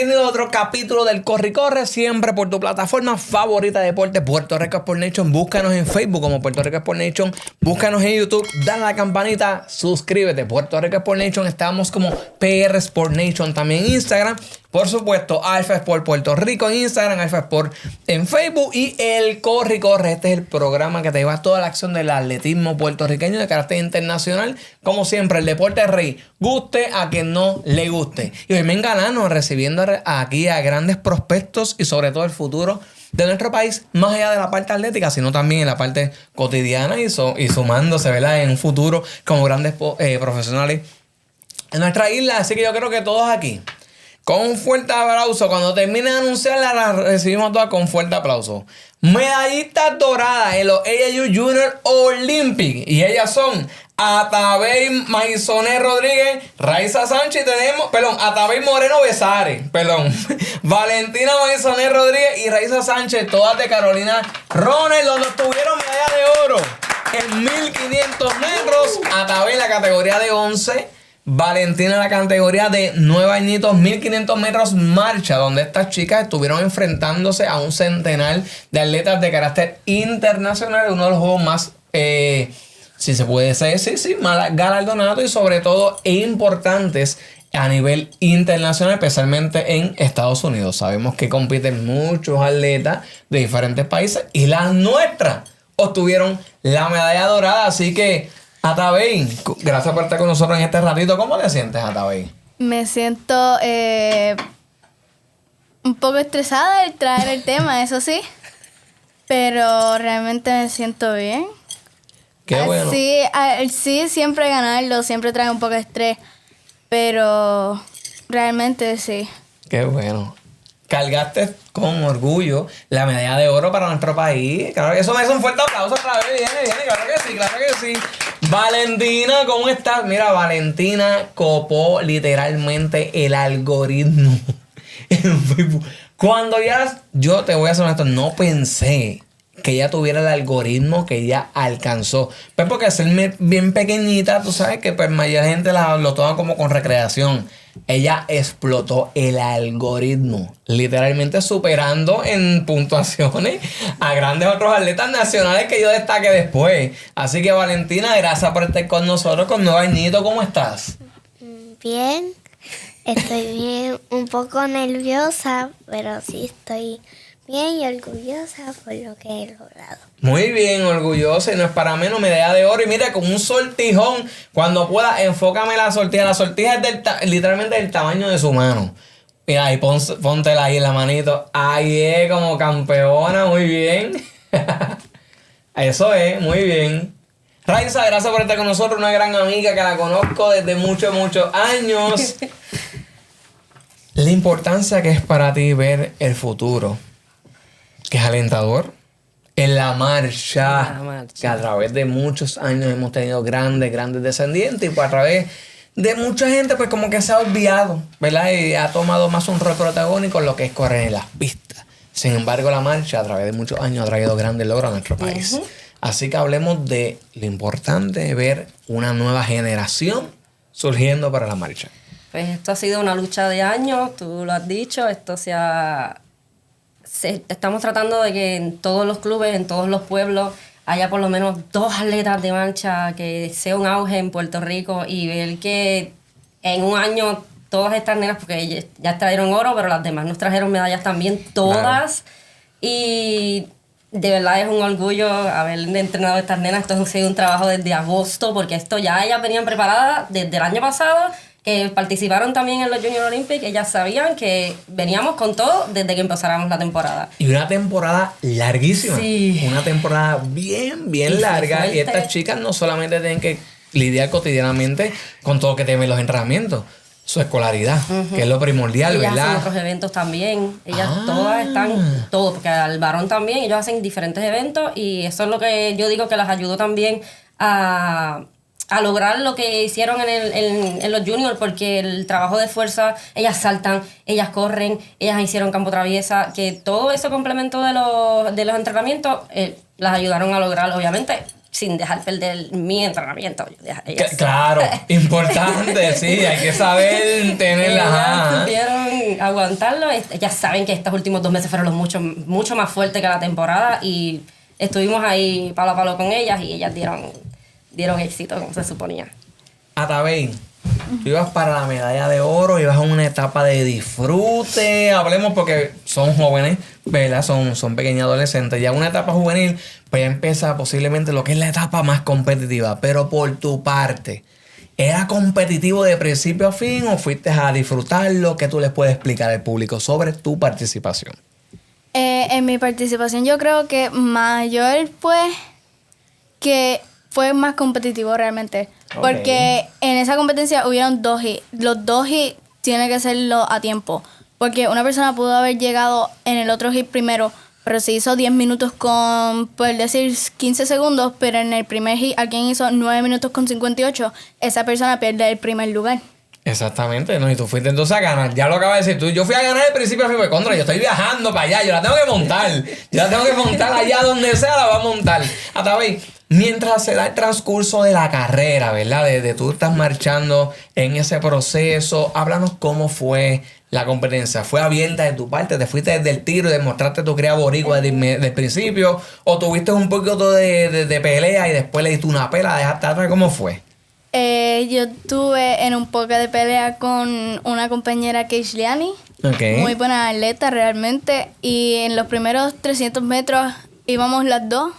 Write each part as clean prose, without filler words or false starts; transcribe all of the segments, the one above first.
bienvenido a otro capítulo del Corre y Corre, siempre por tu plataforma favorita de deporte, Puerto Rico Sport Nation. Búscanos en Facebook como Puerto Rico Sport Nation, búscanos en YouTube, dale a la campanita, suscríbete, Puerto Rico Sport Nation. Estamos como PR Sport Nation también en Instagram. Por supuesto, Alfa Sport Puerto Rico en Instagram, Alfa Sport en Facebook y el Corre y Corre. Este es el programa que te lleva toda la acción del atletismo puertorriqueño de carácter internacional. Como siempre, el deporte rey, guste a quien no le guste. Y hoy me engalano recibiendo aquí a grandes prospectos y sobre todo el futuro de nuestro país, más allá de la parte atlética, sino también en la parte cotidiana y sumándose, ¿verdad?, en un futuro como grandes profesionales en nuestra isla. Así que yo creo que todos aquí, con un fuerte aplauso, cuando termine de anunciarla, la recibimos todas con fuerte aplauso. Medallistas doradas en los AAU Junior Olympic. Y ellas son Atabey Maisonet Rodríguez, Raiza Sánchez, Atabey Moreno Besares, Valentina Maisonet Rodríguez y Raiza Sánchez, todas de Carolina Ronald, donde obtuvieron medalla de oro en 1500 metros. Atabey en la categoría de 11. Valentina en la categoría de 9 añitos, 1500 metros marcha, donde estas chicas estuvieron enfrentándose a un centenar de atletas de carácter internacional, uno de los juegos más, si se puede decir, más galardonados y sobre todo importantes a nivel internacional, especialmente en Estados Unidos. Sabemos que compiten muchos atletas de diferentes países y las nuestras obtuvieron la medalla dorada, así que Atabey, gracias por estar con nosotros en este ratito. ¿Cómo te sientes, Atabey? Me siento un poco estresada de traer el tema, eso sí. Pero realmente me siento bien. Qué bueno. Sí, siempre ganarlo, siempre trae un poco de estrés. Pero realmente sí. Qué bueno. Cargaste con orgullo la medalla de oro para nuestro país. Claro que eso merece un fuerte aplauso otra vez. Viene, claro que sí. Valentina, ¿cómo estás? Mira, Valentina copó literalmente el algoritmo en Facebook. Yo te voy a ser honesto, no pensé que ella tuviera el algoritmo que ella alcanzó. Pues porque al ser bien pequeñita, tú sabes que pues mayor gente lo toma como con recreación. Ella explotó el algoritmo, literalmente superando en puntuaciones a grandes otros atletas nacionales que yo destaque después. Así que Valentina, gracias por estar con nosotros con 9 añitos. ¿Cómo estás? Bien, estoy bien, un poco nerviosa, pero sí estoy bien y orgullosa por lo que he logrado. Muy bien, orgullosa y no es para menos, medalla de oro. Y mira, con un sortijón, cuando pueda, enfócame la sortija. La sortija es literalmente del tamaño de su mano. Mira, ahí póntela ahí en la manito. Ahí es, como campeona, muy bien. Eso es, muy bien. Raiza, gracias por estar con nosotros, una gran amiga que la conozco desde muchos años. La importancia que es para ti ver el futuro, que es alentador. En la marcha, que a través de muchos años hemos tenido grandes descendientes y pues a través de mucha gente pues como que se ha olvidado, ¿verdad? Y ha tomado más un rol protagónico en lo que es correr en las pistas. Sin embargo, la marcha a través de muchos años ha traído grandes logros a nuestro país. Así que hablemos de lo importante de ver una nueva generación surgiendo para la marcha. Pues esto ha sido una lucha de años, tú lo has dicho, estamos tratando de que en todos los clubes, en todos los pueblos, haya por lo menos 2 atletas de marcha, que sea un auge en Puerto Rico y ver que en un año todas estas nenas, porque ya trajeron oro, pero las demás nos trajeron medallas también, todas. Claro. Y de verdad es un orgullo haber entrenado a estas nenas. Esto ha sido un trabajo desde agosto, porque esto ya ellas venían preparadas desde el año pasado, que participaron también en los Junior Olympic. Ellas sabían que veníamos con todo desde que empezáramos la temporada. Y una temporada larguísima. Sí. Una temporada bien larga. Y estas chicas no solamente tienen que lidiar cotidianamente con todo lo que tienen los entrenamientos, su escolaridad, que es lo primordial, ellas ¿verdad? Hacen otros eventos también. Ellas todas están, porque al varón también, ellos hacen diferentes eventos y eso es lo que yo digo que las ayudó también a lograr lo que hicieron en los juniors, porque el trabajo de fuerza, ellas saltan, ellas corren, ellas hicieron campo traviesa, que todo ese complemento de los entrenamientos las ayudaron a lograr, obviamente, sin dejar perder mi entrenamiento. Claro, importante, sí, hay que saber tenerla. Ellas supieron aguantarlo. Ellas saben que estos últimos 2 meses fueron mucho más fuertes que la temporada y estuvimos ahí palo a palo con ellas y ellas dieron éxito como se suponía. Atabey, tú ibas para la medalla de oro, ibas a una etapa de disfrute, hablemos porque son jóvenes, ¿verdad? Son pequeños adolescentes. Ya una etapa juvenil, pues ya empieza posiblemente lo que es la etapa más competitiva. Pero por tu parte, ¿era competitivo de principio a fin o fuiste a disfrutarlo? ¿Qué tú les puedes explicar al público sobre tu participación? En mi participación yo creo que mayor fue más competitivo realmente. Porque en esa competencia hubieron 2 hits. Los 2 hits tienen que hacerlo a tiempo. Porque una persona pudo haber llegado en el otro hit primero, pero se hizo 10 minutos con, por decir, 15 segundos, pero en el primer hit alguien hizo 9 minutos con 58, esa persona pierde el primer lugar. Exactamente, ¿no? Y tú fuiste entonces a ganar. Ya lo acabas de decir tú. Yo fui a ganar al principio, fui contra. Yo estoy viajando para allá. Yo la tengo que montar. Yo la tengo que montar allá donde sea, la voy a montar. Atabey, mientras se da el transcurso de la carrera, ¿verdad? De tú estás marchando en ese proceso. Háblanos cómo fue la competencia. ¿Fue abierta de tu parte? ¿Te fuiste desde el tiro y demostraste tu cría boricua desde el principio? ¿O tuviste un poquito de pelea y después le diste una pela? ¿Dejaste atrás? ¿Cómo fue? Yo estuve en un poco de pelea con una compañera Keishliani, muy buena atleta realmente, y en los primeros 300 metros íbamos las dos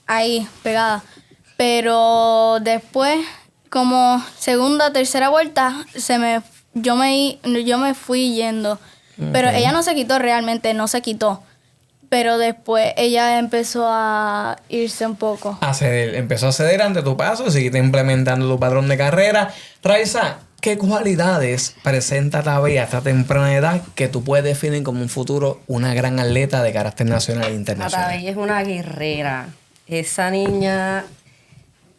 ahí pegadas, pero después como segunda, tercera vuelta yo me fui yendo, pero ella no se quitó realmente, no se quitó. Pero después ella empezó a irse un poco. Empezó a ceder ante tu paso, seguiste implementando tu patrón de carrera. Raiza, ¿qué cualidades presenta Atabey a esta temprana edad que tú puedes definir como un futuro una gran atleta de carácter nacional e internacional? Atabey es una guerrera. Esa niña,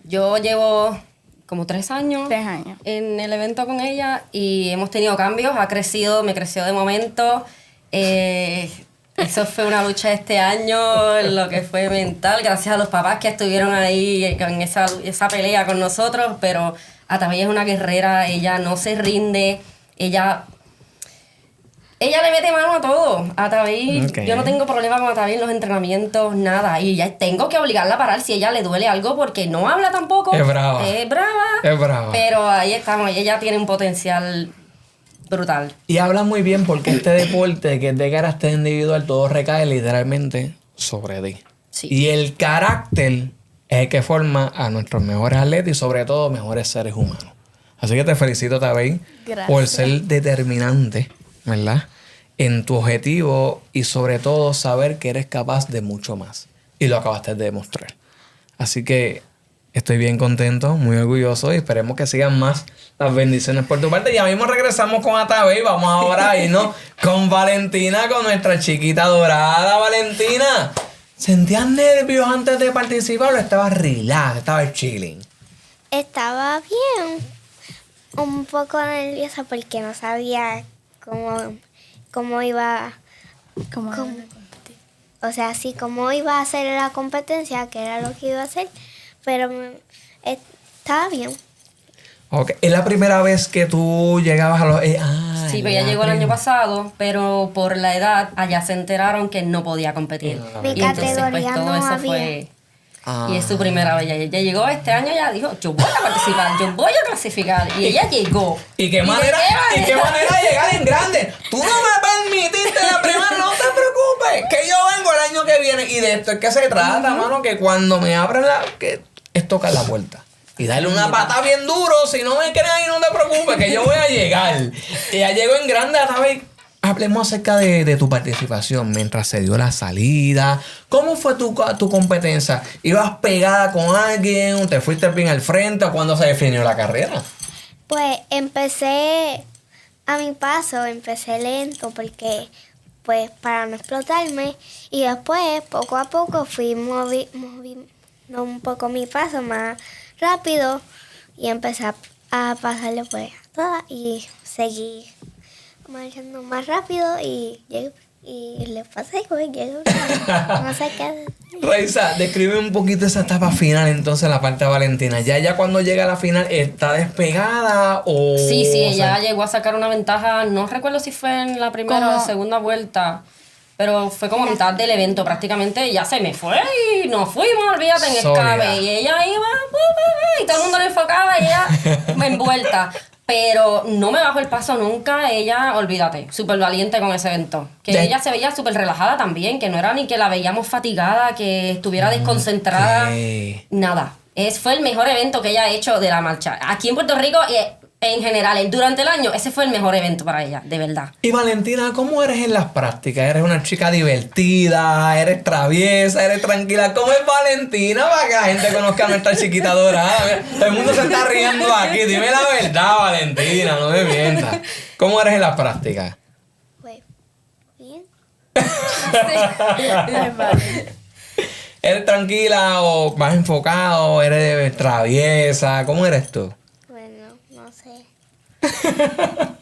yo llevo como 3 años, 3 años en el evento con ella y hemos tenido cambios, me creció de momento. Eso fue una lucha este año, lo que fue mental, gracias a los papás que estuvieron ahí con esa pelea con nosotros, pero Atabey es una guerrera, ella no se rinde, ella le mete mano a todo. Atabey, yo no tengo problema con Atabey en los entrenamientos, nada, y ya tengo que obligarla a parar si a ella le duele algo porque no habla tampoco. Es brava. Es brava. Pero ahí estamos, ella tiene un potencial brutal. Y habla muy bien porque este deporte que es de carácter individual, todo recae literalmente sobre ti. Sí. Y el carácter es el que forma a nuestros mejores atletas y sobre todo mejores seres humanos. Así que te felicito, Atabey, por ser determinante, ¿verdad? En tu objetivo y sobre todo saber que eres capaz de mucho más. Y lo acabaste de demostrar. Así que estoy bien contento, muy orgulloso y esperemos que sigan más las bendiciones por tu parte. Ya mismo regresamos con Atabey. Vamos ahora a irnos con Valentina, con nuestra chiquita dorada. Valentina, ¿sentías nervios antes de participar o estabas relax, estabas chilling? Estaba bien, un poco nerviosa porque no sabía cómo iba, o sea, sí, cómo iba a hacer la competencia, que era lo que iba a hacer, pero estaba bien. Okay. ¿Es la primera vez que tú llegabas a los... sí, pero ella llegó el año pasado, pero por la edad allá se enteraron que no podía competir. Mi y entonces categoría pues todo no eso había. fue... Y es su primera vez. Ella llegó este año, ya dijo, yo voy a participar, yo voy a clasificar. Y ella llegó. ¿Y qué manera de llegar en grande? Tú no me permitiste la primera, no te preocupes, que yo vengo el año que viene. Y de esto es que se trata, mano, que cuando me abran que es tocar la puerta. Y darle una pata bien duro, si no me crees ahí no te preocupes, que yo voy a llegar. Y ya llegó en grande, Atabey. Hablemos acerca de tu participación mientras se dio la salida. ¿Cómo fue tu competencia? ¿Ibas pegada con alguien? ¿Te fuiste bien al frente? ¿O cuándo se definió la carrera? Pues empecé a mi paso, empecé lento porque, pues, para no explotarme. Y después, poco a poco, fui moviendo un poco mi paso más rápido. Y empecé a pasarle, pues, a todas y seguí marchando más rápido y llegué y le pasa cualquier no sé qué. Raiza, describe un poquito esa etapa final, entonces, la parte de Valentina. ¿Ya cuando llega a la final está despegada o...? Sí, o ella sea, llegó a sacar una ventaja, no recuerdo si fue en la primera o ¿Cómo? segunda vuelta, pero fue como a mitad del evento prácticamente, ya se me fue y nos fuimos, olvídate, en Sólida. escape, y ella iba, y todo el mundo le enfocaba y ella envuelta. Pero no me bajó el paso nunca, ella, olvídate, súper valiente con ese evento. Que Ya. ella se veía súper relajada también, que no era ni que la veíamos fatigada, que estuviera desconcentrada, ok. nada. Fue el mejor evento que ella ha hecho de la marcha. Aquí en Puerto Rico y en general, durante el año, ese fue el mejor evento para ella, de verdad. Y Valentina, ¿cómo eres en las prácticas? ¿Eres una chica divertida? ¿Eres traviesa? ¿Eres tranquila? ¿Cómo es Valentina? Para que la gente conozca a nuestra chiquita dorada. Mira, todo el mundo se está riendo aquí. Dime la verdad, Valentina, no me mientas. ¿Cómo eres en las prácticas? Pues, bien. ¿Eres tranquila o más enfocado? ¿Eres traviesa? ¿Cómo eres tú? Bueno, no sé.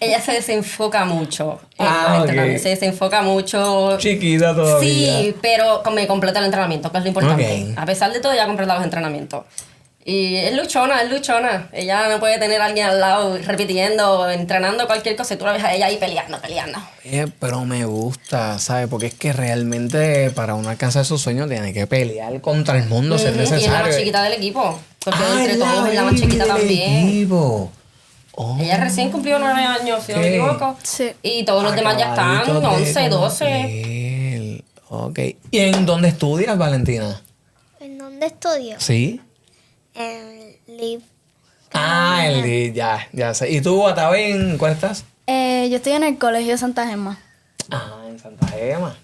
Ella se desenfoca mucho en Ah, los ok. entrenamientos, se desenfoca mucho. Chiquita todavía. Sí, pero me completa el entrenamiento, que es lo importante. Ok. A pesar de todo, ella completa los entrenamientos. Y es luchona, es luchona. Ella no puede tener a alguien al lado repitiendo, entrenando cualquier cosa. Y tú la ves a ella ahí peleando. Pero me gusta, ¿sabes? Porque es que realmente para uno alcanzar sus sueños tiene que pelear contra el mundo si es Y es la necesario. más chiquita del equipo. Porque entre es todos es la más baby chiquita del también. equipo. Oh, Ella recién cumplió 9 años, si no me Ok. equivoco. Sí. Y todos los demás ya están acabaditos de 11, 12. cumplir. Ok. ¿Y en dónde estudias, Valentina? ¿En dónde estudio? Sí. En Liv. Ya sé. ¿Y tú, Atabén, cuál estás? Yo estoy en el colegio Santa Gemma. Ah, en Santa Gema.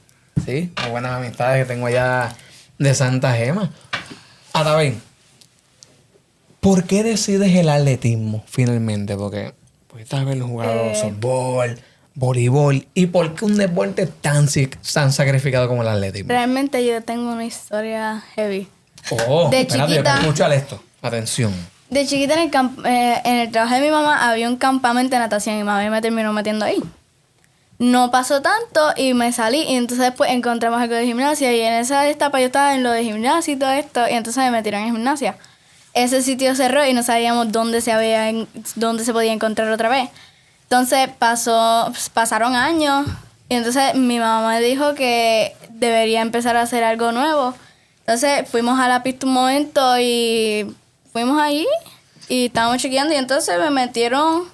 Sí, muy buenas amistades que tengo allá de Santa Gema. Atabén, ¿por qué decides el atletismo finalmente? Porque pudiste haber jugado softball, voleibol. ¿Y por qué un deporte tan sacrificado como el atletismo? Realmente yo tengo una historia heavy. Oh, De espérate, yo chiquita. quiero escuchar esto. Atención. De chiquita en el trabajo de mi mamá había un campamento de natación y mi mamá me terminó metiendo ahí. No pasó tanto y me salí y entonces después encontramos algo de gimnasia y en esa etapa yo estaba en lo de gimnasia y todo esto y entonces me metieron en gimnasia. Ese sitio cerró y no sabíamos dónde se podía encontrar otra vez. Entonces pasaron años y entonces mi mamá me dijo que debería empezar a hacer algo nuevo. Entonces fuimos a la pista un momento y fuimos allí y estábamos chequeando y entonces me metieron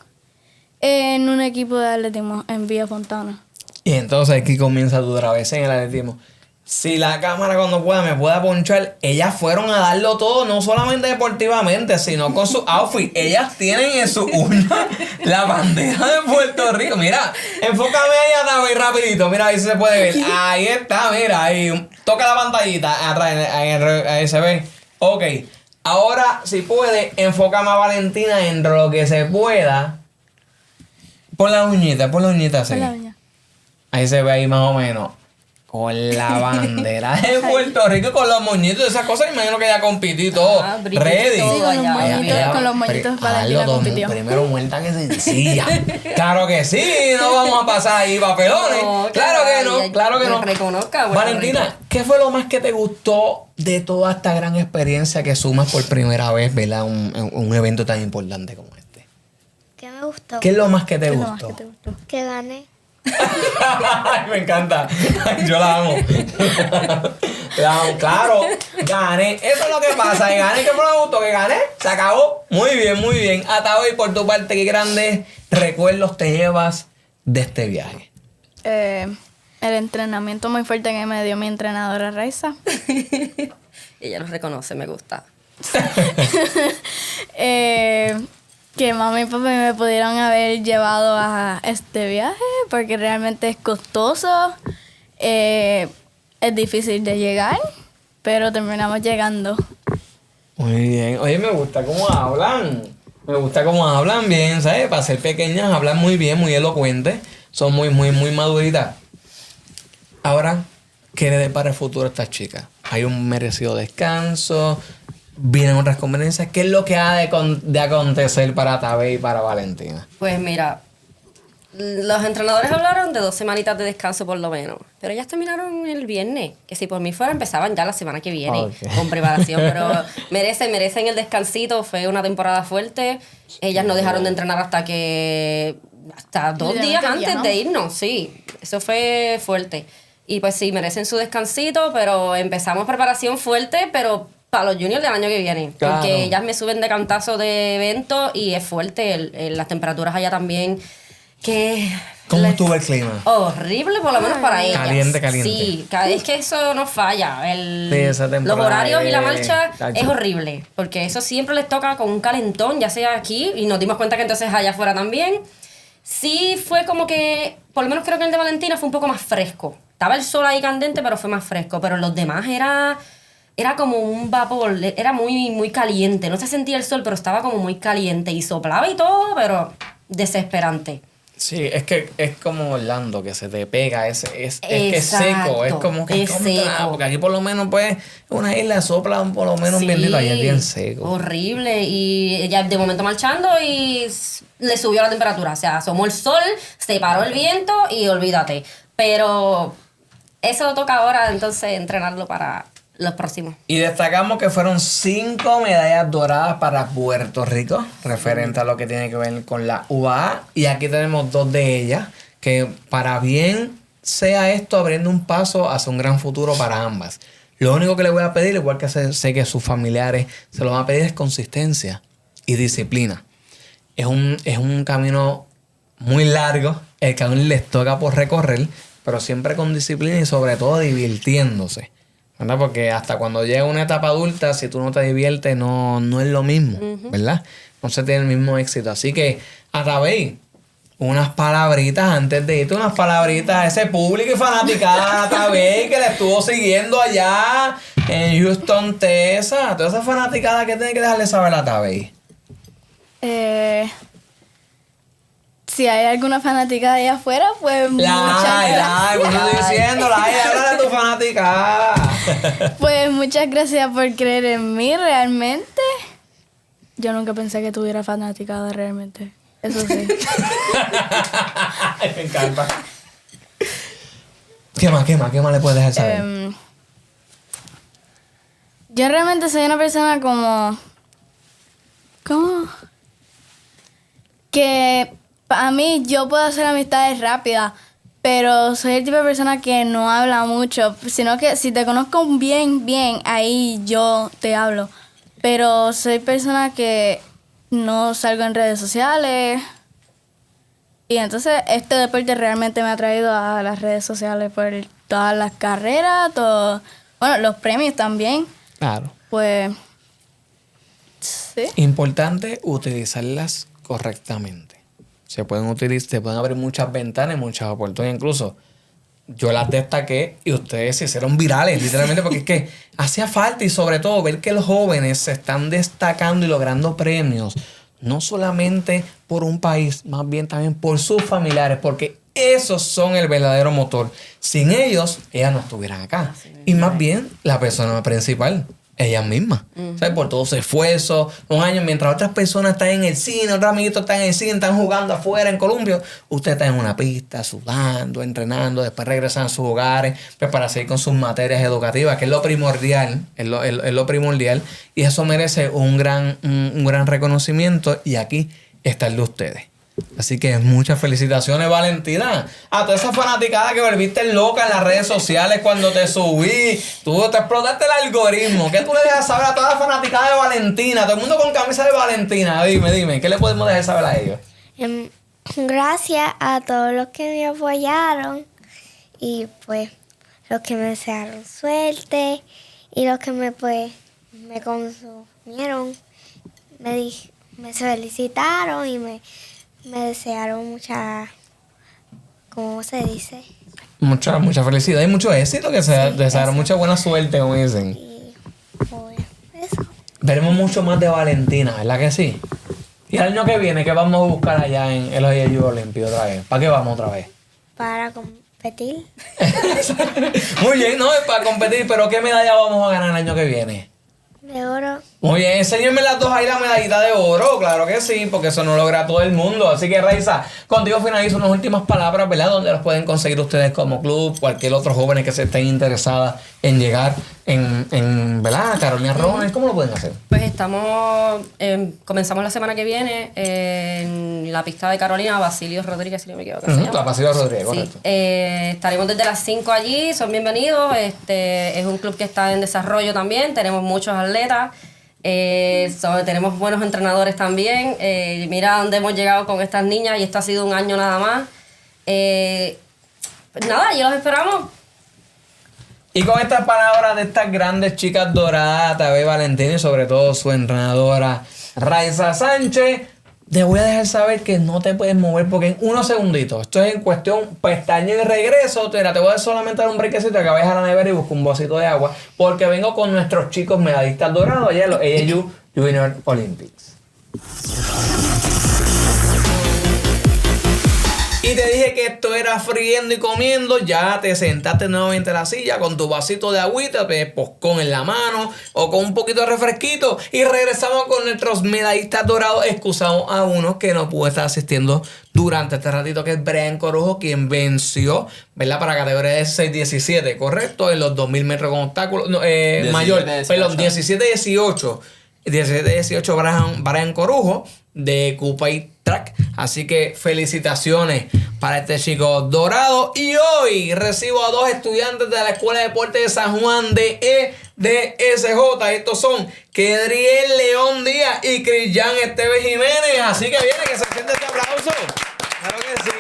en un equipo de atletismo en Villa Fontana. Y entonces aquí comienza tu travesía en el atletismo. Si la cámara cuando pueda me pueda ponchar, ellas fueron a darlo todo, no solamente deportivamente, sino con su outfit. Ellas tienen en su uña la bandera de Puerto Rico. Mira, enfócame ahí atrás rapidito. Mira, ahí se puede ver. Ahí está, mira, ahí. Toca la pantallita. Atrás, ahí se ve. Ok. Ahora, si puede, enfócame a Valentina en lo que se pueda. Pon la uñita así. Con la uña. Ahí se ve ahí más o menos. Con la bandera de Puerto Rico, con los moñitos, esas cosas, imagino que ya compitió y todo. Ah, brillito Ready. todo. Sí, con los Allá, moñitos, con los moñitos Valentina compitió. Primero muerta que sencilla. Claro que sí, no vamos a pasar ahí papelones. No, claro que no, caray, claro que no. reconozca, Puerto Valentina, Rico. ¿qué fue lo más que te gustó de toda esta gran experiencia que sumas por primera vez, ¿verdad? Un evento tan importante como este. ¿Qué me gustó? ¿Qué es lo más que te ¿Qué es lo más gustó? que te gustó? Que gané. Ay, me encanta. Ay, yo la amo. La amo. Claro, gané. Eso es lo que pasa. Que gané, que fue lo que me gustó, que gané. Se acabó. Muy bien, muy bien. Hasta hoy, por tu parte, ¿qué grandes recuerdos te llevas de este viaje? El entrenamiento muy fuerte que me dio mi entrenadora Raiza. Ella lo reconoce, me gusta. Que mami y papi me pudieron haber llevado a este viaje porque realmente es costoso, es difícil de llegar, pero terminamos llegando. Muy bien. Oye, me gusta cómo hablan. Me gusta cómo hablan bien, ¿sabes? Para ser pequeñas, hablan muy bien, muy elocuentes. Son muy maduritas. Ahora, ¿qué le depara el futuro a estas chicas? Hay un merecido descanso. Vienen otras conveniencias. ¿Qué es lo que ha de acontecer para Tabé y para Valentina? Pues mira, Los entrenadores hablaron de 2 semanitas de descanso por lo menos, pero ellas terminaron el viernes, que si por mí fuera empezaban ya la semana que viene con preparación, pero merecen el descansito, fue una temporada fuerte, ellas no dejaron de entrenar hasta 2 días antes de irnos, sí, eso fue fuerte. Y pues sí, merecen su descansito, pero empezamos preparación fuerte, pero para los juniors del año que viene. Claro. Porque ellas me suben de cantazo de evento y es fuerte, las temperaturas allá también. ¿Cómo estuvo el clima? Horrible, por lo menos para ellas. Caliente. Sí, es que eso no falla. Los horarios y la marcha es horrible, porque eso siempre les toca con un calentón, ya sea aquí, y nos dimos cuenta que entonces allá afuera también. Sí fue como que, por lo menos creo que el de Valentina fue un poco más fresco. Estaba el sol ahí candente, pero fue más fresco. Pero los demás era como un vapor, era muy, muy caliente. No se sentía el sol, pero estaba como muy caliente. Y soplaba y todo, pero desesperante. Sí, es que es como Orlando, que se te pega, es que es seco, es como que es seco. Porque aquí por lo menos pues una isla sopla por lo menos bien lindo, allá es bien seco. Horrible, y ya de momento marchando y le subió la temperatura, o sea, asomó el sol, se paró el viento y olvídate. Pero eso toca ahora entonces entrenarlo para los próximos. Y destacamos que fueron 5 medallas doradas para Puerto Rico, referente a lo que tiene que ver con la UAA. Y aquí tenemos 2 de ellas, que para bien sea esto abriendo un paso hacia un gran futuro para ambas. Lo único que le voy a pedir, igual que sé que sus familiares se lo van a pedir, es consistencia y disciplina. Es un camino muy largo, el camino les toca por recorrer, pero siempre con disciplina y sobre todo divirtiéndose. ¿Verdad? Porque hasta cuando llega una etapa adulta, si tú no te diviertes, no es lo mismo, ¿verdad? No se tiene el mismo éxito. Así que, Atabey, unas palabritas antes de irte, unas palabritas a ese público y fanaticada, Atabey, que le estuvo siguiendo allá en Houston, Texas. Toda esa fanaticada que tiene que dejarle saber a Atabey. Si hay alguna fanática de allá afuera, pues muchas gracias. Pues estoy diciéndola, habla de tu fanática. Pues muchas gracias por creer en mí, realmente. Yo nunca pensé que tuviera fanaticada realmente. Eso sí. Me encanta. ¿Qué más le puedes dejar saber? Yo realmente soy una persona como que a mí yo puedo hacer amistades rápidas, pero soy el tipo de persona que no habla mucho, sino que si te conozco bien, ahí yo te hablo. Pero soy persona que no salgo en redes sociales. Y entonces este deporte realmente me ha traído a las redes sociales por todas las carreras, los premios también. Claro. Pues, sí. Importante utilizarlas correctamente. Se pueden abrir muchas ventanas y muchas oportunidades. Incluso yo las destaqué y ustedes se hicieron virales, literalmente, porque es que hacía falta, y sobre todo ver que los jóvenes se están destacando y logrando premios, no solamente por un país, más bien también por sus familiares, porque esos son el verdadero motor. Sin ellos, ellas no estuvieran acá. Y más bien la persona principal, ellas mismas. ¿Sabes? Por todo su esfuerzo, un año, mientras otras personas están en el cine, otros amiguitos están en el cine, están jugando afuera en Columbia, usted está en una pista, sudando, entrenando, después regresan a sus hogares, pues para seguir con sus materias educativas, que es lo primordial, es lo primordial, y eso merece un gran reconocimiento, y aquí está el de ustedes. Así que muchas felicitaciones, Valentina. A toda esa fanaticada que volviste loca en las redes sociales cuando te subí. Tú te explotaste el algoritmo. ¿Qué tú le dejas saber a toda la fanaticada de Valentina? Todo el mundo con camisa de Valentina. Dime, ¿qué le podemos dejar saber a ellos? Gracias a todos los que me apoyaron y pues los que me desearon suerte y los que me consumieron, me felicitaron y me desearon mucha, ¿cómo se dice? Mucha felicidad y mucho éxito, que se desearon mucha buena suerte, como dicen. Y pues eso. Veremos mucho más de Valentina, ¿verdad que sí? Y el año que viene, ¿qué vamos a buscar allá en el Juegos Olímpicos otra vez? ¿Para qué vamos otra vez? Para competir. Muy bien, no es para competir, pero ¿qué medalla vamos a ganar el año que viene? De oro. Muy bien, enséñenme las dos ahí la medallita de oro, claro que sí, porque eso no logra todo el mundo. Así que, Raiza, contigo finalizo unas últimas palabras, ¿verdad? Donde los pueden conseguir ustedes como club, cualquier otro joven que se estén interesadas en llegar ¿verdad? Carolina Runners, ¿cómo lo pueden hacer? Pues comenzamos la semana que viene en la pista de Carolina, Basilio Rodríguez, si no me equivoco. La Basilio Rodríguez, correcto. Sí, estaremos desde las 5 allí, son bienvenidos. Es un club que está en desarrollo también, tenemos muchos atletas. Tenemos buenos entrenadores también. Mira dónde hemos llegado con estas niñas y esto ha sido un año nada más. Pues nada, allí los esperamos. Y con estas palabras de estas grandes chicas doradas, Tabé Valentín y sobre todo su entrenadora Raiza Sánchez, te voy a dejar saber que no te puedes mover porque en unos segunditos, esto es en cuestión pestaña y regreso, te voy a solamente dar un brequecito que vayas a la nevera y busca un vasito de agua porque vengo con nuestros chicos medallistas dorados allá en los AAU Junior Olympics. Y te dije que esto era friendo y comiendo. Ya te sentaste nuevamente en la silla con tu vasito de agüita, poscón en la mano o con un poquito de refresquito. Y regresamos con nuestros medallistas dorados. Excusamos a uno que no pudo estar asistiendo durante este ratito, que es Brian Corujo, quien venció, ¿verdad? Para categoría de 6-17, ¿correcto? En los 2000 metros con obstáculos. No, mayor, perdón, 17-18. 17-18 Brian Corujo de Cupay Track. Así que felicitaciones para este chico dorado. Y hoy recibo a dos estudiantes de la Escuela de Deportes de San Juan de EDSJ. Estos son Kedriel León Díaz y Cristian Esteves Jiménez. Así que viene que se siente este aplauso. Claro que sí.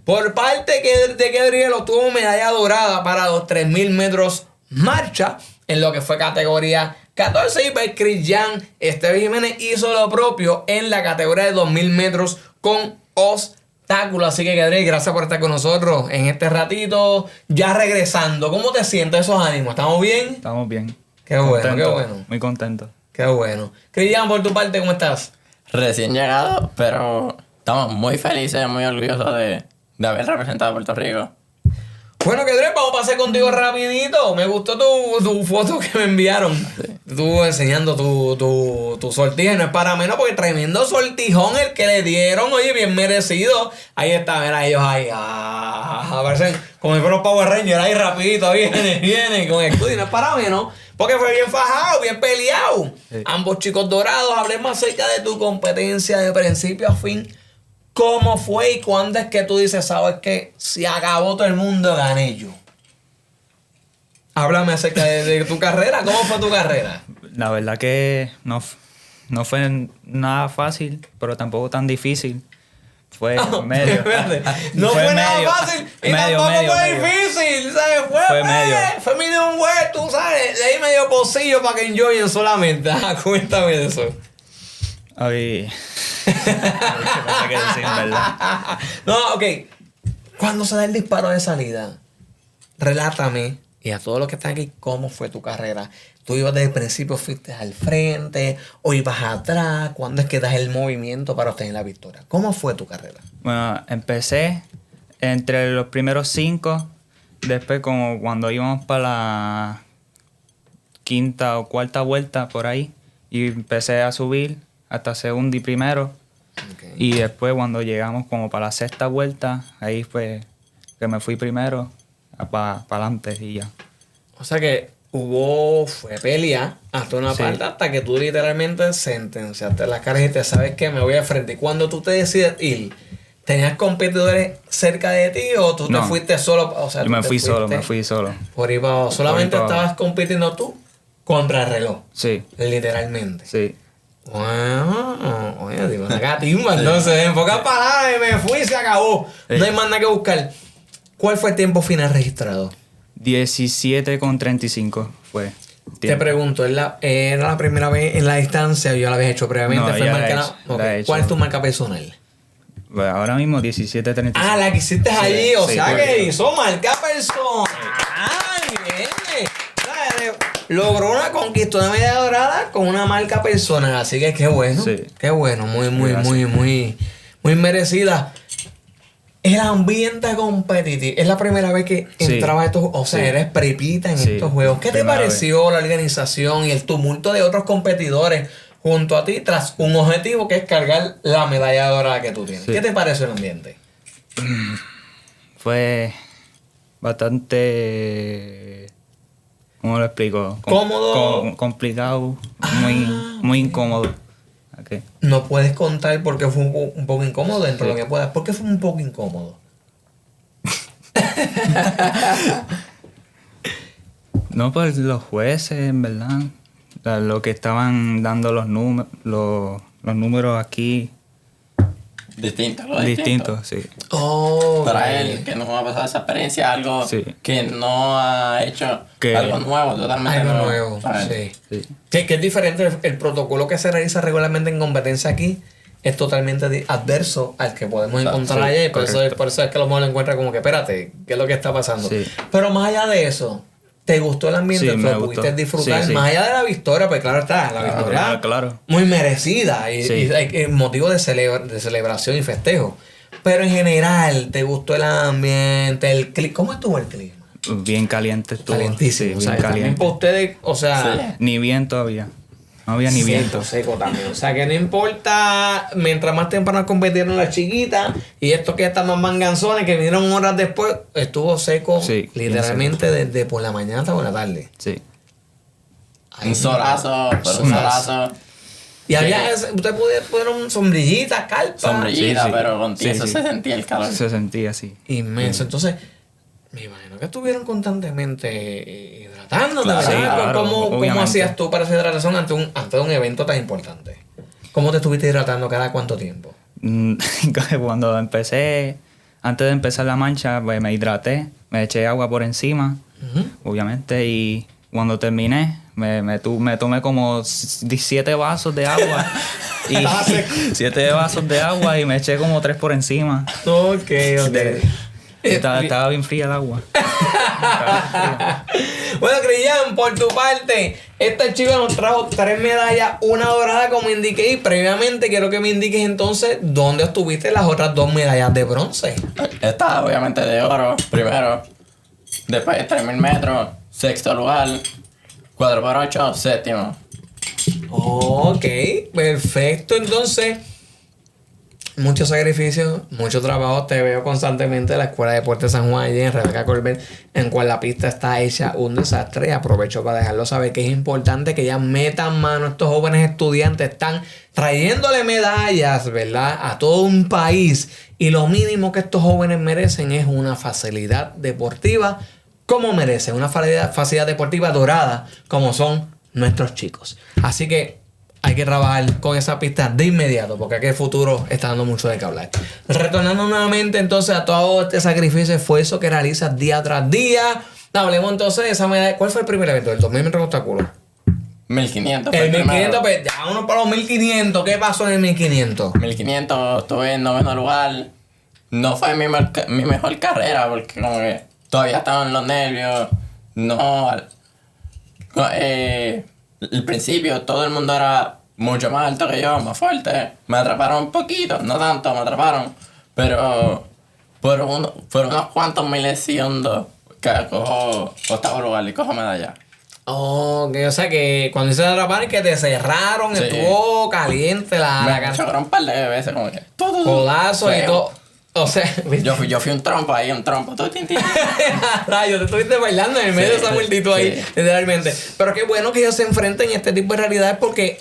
Por parte de Kedriel obtuvo medalla dorada para los 3000 metros marcha en lo que fue categoría 14 y pues Cristian Esteves Jiménez hizo lo propio en la categoría de 2000 metros con obstáculos. Así que Kedriel, gracias por estar con nosotros en este ratito. Ya regresando, ¿cómo te sientes esos ánimos? ¿Estamos bien? Estamos bien. Qué bueno, qué bueno. Muy contento. Qué bueno. Cristian, por tu parte, ¿cómo estás? Recién llegado, pero estamos muy felices, muy orgullosos de haber representado a Puerto Rico. Bueno, Kedriel, vamos a pasar contigo rapidito. Me gustó tu foto que me enviaron. Sí. Tú enseñando tu sortija. No es para menos porque tremendo sortijón el que le dieron. Oye, bien merecido. Ahí está, mira ellos ahí. Aparecen como si fueran los Power Rangers ahí rapidito. Vienen con el escudo. Y no es para menos porque fue bien fajado, bien peleado. Sí. Ambos chicos dorados. Hablemos acerca de tu competencia de principio a fin. ¿Cómo fue y cuándo es que tú dices, sabes que si acabó todo el mundo, gané yo? Háblame acerca de tu carrera. ¿Cómo fue tu carrera? La verdad que no fue nada fácil, pero tampoco tan difícil. Fue medio. No fue nada fácil y tampoco fue difícil, ¿sabes? Fue medio un güey, tú sabes. Le di medio pocillo para que enjoyen solamente. Cuéntame de eso. Ay... que decir, ¿verdad? No, ok. Cuando se da el disparo de salida, relátame, y a todos los que están aquí, ¿cómo fue tu carrera? ¿Tú ibas desde el principio, fuiste al frente, o ibas atrás? ¿Cuándo es que das el movimiento para obtener la victoria? ¿Cómo fue tu carrera? Bueno, empecé entre los primeros 5, después como cuando íbamos para la quinta o cuarta vuelta, por ahí, y empecé a subir hasta segundo y primero. Okay. Y después cuando llegamos como para la sexta vuelta, ahí fue que me fui primero para adelante y ya. O sea que fue pelea hasta una parte hasta que tú literalmente sentenciaste las caras y te sabes que me voy a frente. Y cuando tú te decides ir, ¿tenías competidores cerca de ti o tú te fuiste solo? O sea, yo me fui solo. Por ahí para abajo. Solamente estabas compitiendo tú contra el reloj. Sí. Literalmente. Sí. Wow, oye, digo, acá timba, entonces, en pocas palabras, me fui y se acabó. No hay más nada que buscar. ¿Cuál fue el tiempo final registrado? 17:35 fue. Te pregunto, ¿era la primera vez en la distancia o ya la habías hecho previamente? No, ¿Cuál es tu marca personal? Bueno, ahora mismo 17:35. Ah, la que hiciste allí, o sea que hizo marca personal. Bien. Logró una conquista de medalla dorada con una marca personal, así que qué bueno. Sí. Qué bueno, muy merecida. El ambiente competitivo. Es la primera vez que Sí. entraba a estos... O sea, Sí. eres prepita en Sí. estos juegos. ¿Qué te Primera pareció la organización y el tumulto de otros competidores junto a ti tras un objetivo que es cargar la medalla dorada que tú tienes? Sí. ¿Qué te pareció el ambiente? Fue bastante... ¿Cómo lo explico? ¿Cómodo? Complicado, muy incómodo. Ok. No puedes contar por qué fue un poco incómodo dentro de lo que puedas. ¿Por qué fue un poco incómodo? No, pues los jueces, en verdad, lo que estaban dando los números aquí, Distinto. distintos, sí. Oh, Para él, que no ha pasado esa experiencia, algo Sí. que no ha hecho Que- algo nuevo, totalmente algo nuevo. para él. Sí. Sí. Que es diferente. El protocolo que se realiza regularmente en competencia aquí es totalmente adverso al que podemos encontrar sí, allá. Y por eso es que a lo mejor lo encuentra como que, espérate, ¿qué es lo que está pasando? Sí. Pero más allá de eso, ¿te gustó el ambiente? Sí, ¿Lo me pudiste gustó. disfrutar? Sí, sí. Más allá de la victoria, pues claro está, la victoria claro. muy merecida y, Sí. y hay motivo de celebración y festejo. Pero en general, ¿te gustó el ambiente, el clima? ¿Cómo estuvo el clima? Bien caliente estuvo. Calentísimo. Sí, o sea, bien también caliente. para ustedes, o sea... Ni viento había. No había ni viento. Seco también. O sea que no importa, mientras más temprano competieron las chiquitas y estos que están más manganzones que vinieron horas después, estuvo seco Sí, literalmente desde por la mañana hasta por la tarde. Sí. Ay, Un solazo, pero un solazo. Y había, ustedes pudieron sombrillitas, carpas. Sombrillita, Sí, sí. pero con Sí, eso sí. se sentía el calor. Se sentía así. Inmenso. Entonces, me imagino que estuvieron constantemente hidratándote, Claro, ¿verdad? sí, claro, ¿Cómo obviamente. hacías tú para esa hidratación ante un evento tan importante? ¿Cómo te estuviste hidratando cada cuánto tiempo? Cuando empecé, antes de empezar la marcha, pues me hidraté, me eché agua por encima, obviamente, y cuando terminé, me tomé como 7 vasos de agua. y 7 vasos de agua y me eché como 3 por encima. Ok. Estaba bien fría el agua. Bueno, Cristian, por tu parte, esta chica nos trajo 3 medallas, una dorada como indiqué, y previamente quiero que me indiques entonces dónde obtuviste las otras 2 medallas de bronce. Esta obviamente de oro, primero. Después 3.000 metros, sexto lugar. 4x8, séptimo. Ok, perfecto. Entonces, mucho sacrificio, mucho trabajo. Te veo constantemente en la Escuela de Deportes San Juan, allí en Rebeca Corbett, en cual la pista está hecha un desastre. Y aprovecho para dejarlo saber que es importante que ya metan mano. Estos jóvenes estudiantes están trayéndole medallas, ¿verdad?, a todo un país. Y lo mínimo que estos jóvenes merecen es una facilidad deportiva como merecen. Una facilidad deportiva dorada como son nuestros chicos. Así que hay que trabajar con esa pista de inmediato, porque aquí el futuro está dando mucho de qué hablar. Retornando nuevamente entonces a todo este sacrificio y esfuerzo que realizas día tras día. Hablemos entonces de esa medalla. ¿Cuál fue el primer evento? ¿El 2000 metros de obstáculos? 1500 fue El el primero. 1500, pues ya uno para los 1500. ¿Qué pasó en el 1500? 1500, estuve en noveno lugar. No fue mi mejor carrera porque como que todavía estaban los nervios. No. El principio todo el mundo era mucho más alto que yo, más fuerte. Me atraparon un poquito, no tanto, me atraparon. Pero por unos cuantos milésimas que cojo octavo lugar y cojo medalla. Oh, que, o sea que cuando hice atrapar es que te cerraron, Sí. estuvo caliente la Me canción. chocaron un par de veces como que... Codazo y Feo. todo. O sea, Yo fui un trompo ahí, un trompo. rayos, te estuviste bailando en el medio de esa multitud ahí, sí. literalmente. Pero qué bueno que ellos se enfrenten a este tipo de realidades porque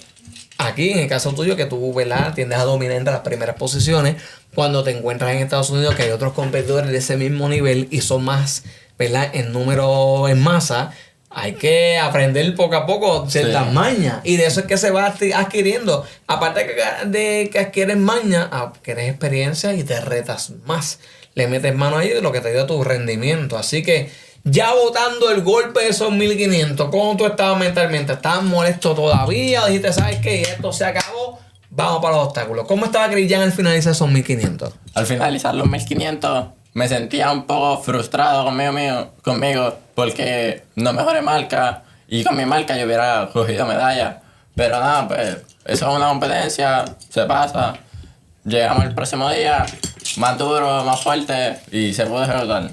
aquí, en el caso tuyo, que tú, ¿verdad?, tiendes a dominar entre las primeras posiciones, cuando te encuentras en Estados Unidos que hay otros competidores de ese mismo nivel y son más, ¿verdad?, en número, en masa, hay que aprender poco a poco ciertas mañas. Y de eso es que se va adquiriendo. Aparte de que adquieres maña, adquieres experiencia y te retas más. Le metes mano ahí de lo que te dio tu rendimiento. Así que ya botando el golpe de esos 1500, ¿cómo tú estabas mentalmente? ¿Estabas molesto todavía? Dijiste, ¿sabes qué? Esto se acabó. Vamos para los obstáculos. ¿Cómo estaba Cristian al finalizar esos 1500? Al finalizar los 1500 me sentía un poco frustrado conmigo porque no mejoré marca y con mi marca yo hubiera cogido medalla. Pero nada, pues eso es una competencia, se pasa. Llegamos el próximo día, más duro, más fuerte y se puede ejecutar.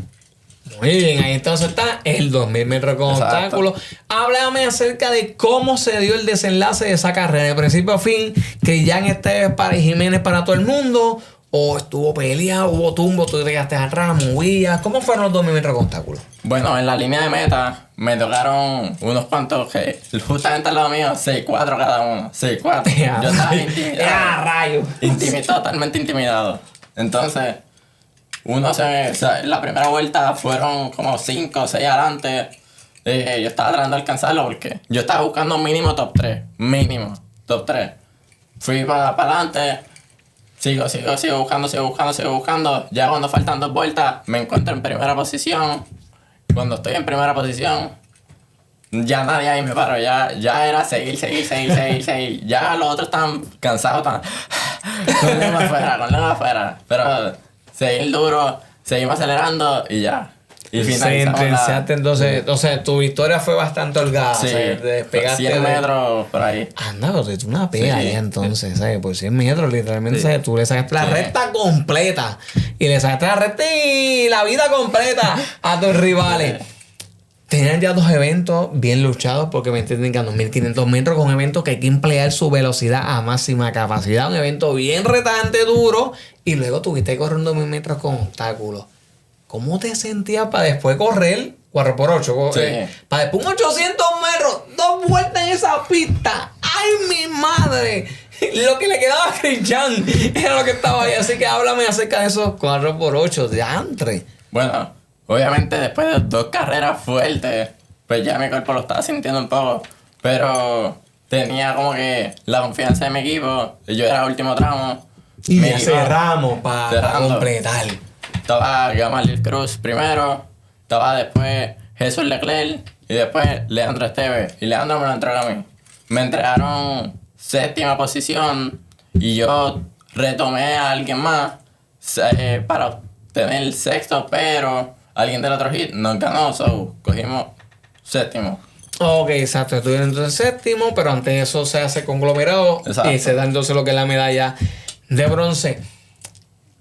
Muy bien, ahí entonces está el 2000 metros con Exacto. obstáculos. Háblame acerca de cómo se dio el desenlace de esa carrera, de principio a fin, que ya en este para Jiménez para todo el mundo, o estuvo pelea, hubo tumbo, tú llegaste atrás, movías. ¿Cómo fueron los 2000 metros con obstáculos? Bueno, en la línea de meta me tocaron unos cuantos que justamente al lado mío, 6'4 cada uno, 6'4. Yo estaba intimidado. Rayo! Totalmente intimidado. Entonces, la primera vuelta fueron como 5 o 6 adelante. Yo estaba tratando de alcanzarlo porque yo estaba buscando mínimo top 3. Mínimo, top 3. Fui para adelante. Sigo buscando. Ya cuando faltan 2 vueltas, me encuentro en primera posición. Cuando estoy en primera posición, ya nadie ahí me paró. Ya era seguir. Ya los otros estaban cansados. Con lengua afuera. Pero seguir duro, seguimos acelerando y ya. Y finalizamos entonces tu victoria fue bastante holgada. Sí, o sea, te despegaste 100 metros por ahí. Anda, pero tú una pega Sí. ya entonces, ¿sabes? Por 100 metros, literalmente, Sí. ¿sabes? Tú le sacaste la Sí. recta completa. Y le sacaste la recta y la vida completa a tus rivales. Tenían ya 2 eventos bien luchados porque me entienden que a 2500 metros con eventos que hay que emplear su velocidad a máxima capacidad. Un evento bien retante, duro. Y luego tuviste que correr 2000 metros con obstáculos. ¿Cómo te sentías para después correr 4x8? Sí. Para después 800 metros, 2 vueltas en esa pista. ¡Ay, mi madre! Lo que le quedaba a Christian era lo que estaba ahí. Así que háblame acerca de esos 4x8 de antre. Bueno, obviamente después de 2 carreras fuertes, pues ya mi cuerpo lo estaba sintiendo un poco. Pero tenía como que la confianza de mi equipo. Yo era el último tramo. Y Mi ya equipo cerramos para cerrando. completar. Estaba Gamaliel Cruz primero. Estaba después Jesús Leclerc. Y después Leandro Esteves. Y Leandro me lo entregó a mí. Me entregaron 7ª posición. Y yo retomé a alguien más para obtener el 6º. Pero alguien del otro hit nos ganó. So, cogimos 7º. Ok, exacto. Estuvieron entonces 7º, pero antes de eso se hace conglomerado. Exacto. Y se da entonces lo que es la medalla de bronce.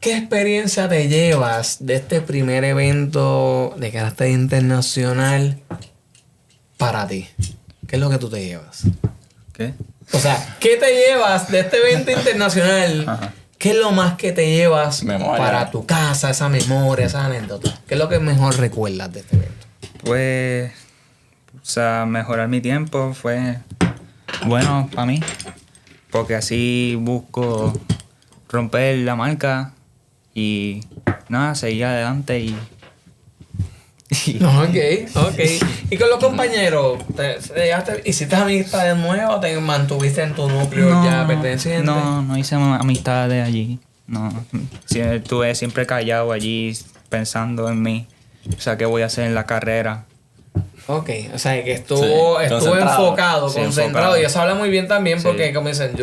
¿Qué experiencia te llevas de este primer evento de carácter internacional para ti? ¿Qué es lo que tú te llevas? ¿Qué? O sea, ¿qué te llevas de este evento internacional? Ajá. ¿Qué es lo más que te llevas Memoria. para tu casa, esa memoria, esa anécdota? ¿Qué es lo que mejor recuerdas de este evento? Pues, o sea, mejorar mi tiempo fue bueno para mí, porque así busco romper la marca y nada, seguir adelante y Ok. ¿Y con los compañeros? ¿Hiciste amistades nuevas o te mantuviste en tu núcleo ya perteneciente? no hice amistades allí. No, sí, estuve siempre callado allí pensando en mí. O sea, ¿qué voy a hacer en la carrera? Ok, o sea, que estuvo concentrado. enfocado, Sí, concentrado. enfocado. Y eso habla muy bien también Sí. porque, como dicen,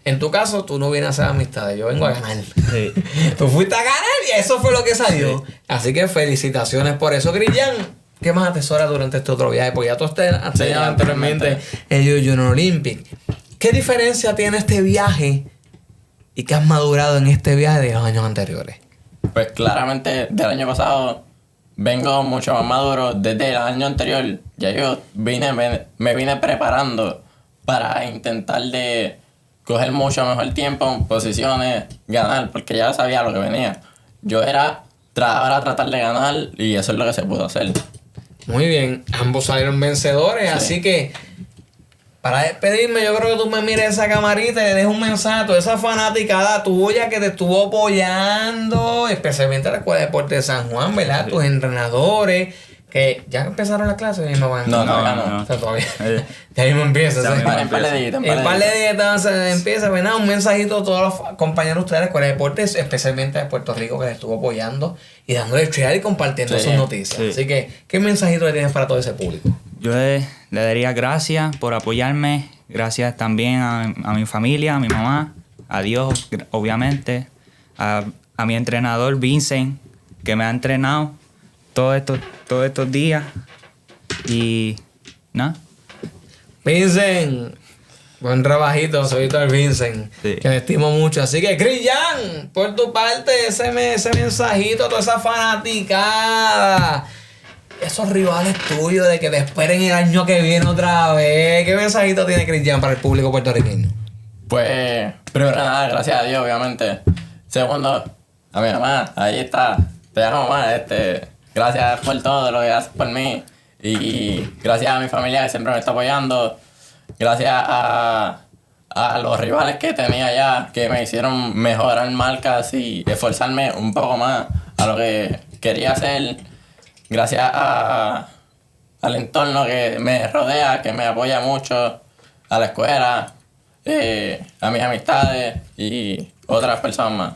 en tu caso, tú no vienes a hacer amistades, yo vengo a ganar. Sí. Tú fuiste a ganar y eso fue lo que salió. Así que felicitaciones por eso, Cristian. ¿Qué más atesoras durante este otro viaje? Porque ya tú has tenido anteriormente el Junior Olympic. ¿Qué diferencia tiene este viaje y qué has madurado en este viaje de los años anteriores? Pues claramente del año pasado vengo mucho más maduro. Desde el año anterior ya yo me vine preparando para intentar de coger mucho mejor tiempo en posiciones, ganar, porque ya sabía lo que venía. Yo era ahora tratar de ganar y eso es lo que se pudo hacer. Muy bien, ambos salieron vencedores, así que para despedirme, yo creo que tú me mires esa camarita y le dejes un mensaje a toda esa fanaticada tuya que te estuvo apoyando, especialmente a la Escuela de Deportes de San Juan, ¿verdad? Tus entrenadores, que ya empezaron las clases, ya mismo van. No. O sea, todavía. Ya mismo empieza. Ya ¿sí? mismo En par de días, En par de días entonces empieza, ¿verdad? Un mensajito a todos los compañeros de ustedes de la Escuela de Deportes, especialmente de Puerto Rico, que les estuvo apoyando y dándole share y compartiendo Sí, sus noticias. sí. Así que, ¿qué mensajito le tienes para todo ese público? Yo le daría gracias por apoyarme, gracias también a mi familia, a mi mamá, a Dios, obviamente, a mi entrenador Vincent, que me ha entrenado todos estos días y nada. Vincent, Buen trabajito, soy Víctor Vincent, Sí. que me estimo mucho. Así que, Cristian, por tu parte, ese mensajito, toda esa fanaticada, esos rivales tuyos de que te esperen el año que viene otra vez. ¿Qué mensajito tiene Cristian para el público puertorriqueño? Pues, primero nada, gracias a Dios, obviamente. Segundo, a mi mamá, ahí está. Te amo, mamá, gracias por todo lo que haces por mí. Y gracias a mi familia que siempre me está apoyando. Gracias a los rivales que tenía ya, que me hicieron mejorar marcas y esforzarme un poco más a lo que quería hacer. Gracias al entorno que me rodea, que me apoya mucho, a la escuela, a mis amistades y otras personas más.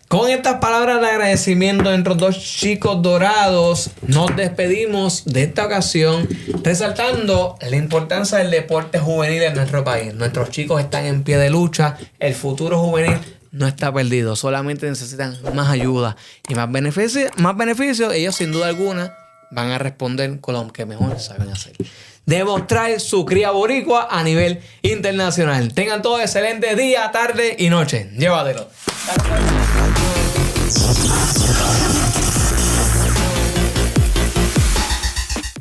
Con estas palabras de agradecimiento entre los dos chicos dorados, nos despedimos de esta ocasión, resaltando la importancia del deporte juvenil en nuestro país. Nuestros chicos están en pie de lucha, el futuro juvenil no está perdido, solamente necesitan más ayuda y más beneficios. Ellos sin duda alguna van a responder con lo que mejor saben hacer. Demostrar su cría boricua a nivel internacional. Tengan todos excelente día, tarde y noche. Llévatelo.